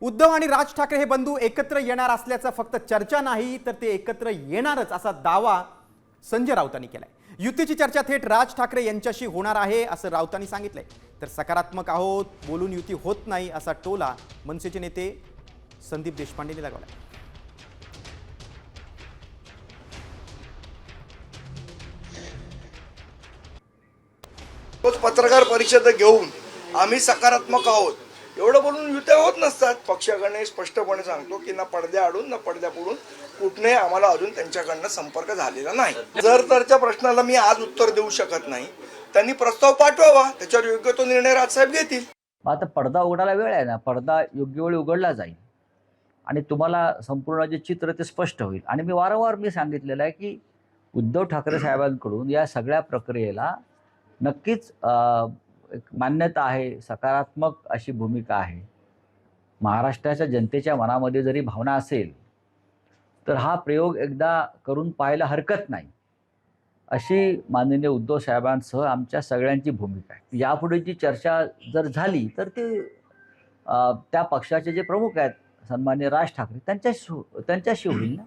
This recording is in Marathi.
उद्धव आणि राज ठाकरे हे बंधू एकत्र येणार असल्याचं फक्त चर्चा नाही तर ते एकत्र येणारच असा दावा संजय राऊतांनी केलाय। युतीची चर्चा थेट राज ठाकरे यांच्याशी होणार आहे असं राऊतांनी सांगितलंय। तर सकारात्मक आहोत, बोलून युती होत नाही असा टोला मनसेचे नेते संदीप देशपांडेंनी लगावलाय। पत्रकार परिषद घेऊन आम्ही सकारात्मक आहोत एवढं बोलून युत्या होत नसतात। पक्षाकडे स्पष्टपणे सांगतो की ना पडद्याआडून ना पडद्यापुढून कुठने आम्हाला अजून त्यांच्याकडनं संपर्क झालेला नाही। जर तरच्या प्रश्नाला मी आज उत्तर देऊ शकत नाही, त्यांनी प्रस्ताव पाठवावा, त्याच्यावर योग्य तो निर्णय राजसाहेब घेतील। आता पडदा उघडायला वेळ आहे ना, पडदा योग्य वेळी उघडला जाईल आणि तुम्हाला संपूर्ण जे चित्र ते स्पष्ट होईल। आणि मी वारंवार सांगितलेलं आहे की उद्धव ठाकरे साहेबांकडून या सगळ्या प्रक्रियेला नक्कीच एक मान्यता आहे, सकारात्मक अशी भूमिका आहे। महाराष्ट्राच्या जनतेच्या मनामध्ये जरी भावना असेल तर हा प्रयोग एकदा करून पाहायला हरकत नाही, अशी माननीय उद्धव साहेबांसह आमच्या सगळ्यांची भूमिका आहे। यापुढेची चर्चा जर झाली तर ते त्या पक्षाचे जे प्रमुख आहेत सन्माननीय राज ठाकरे त्यांच्याशी होईल ना।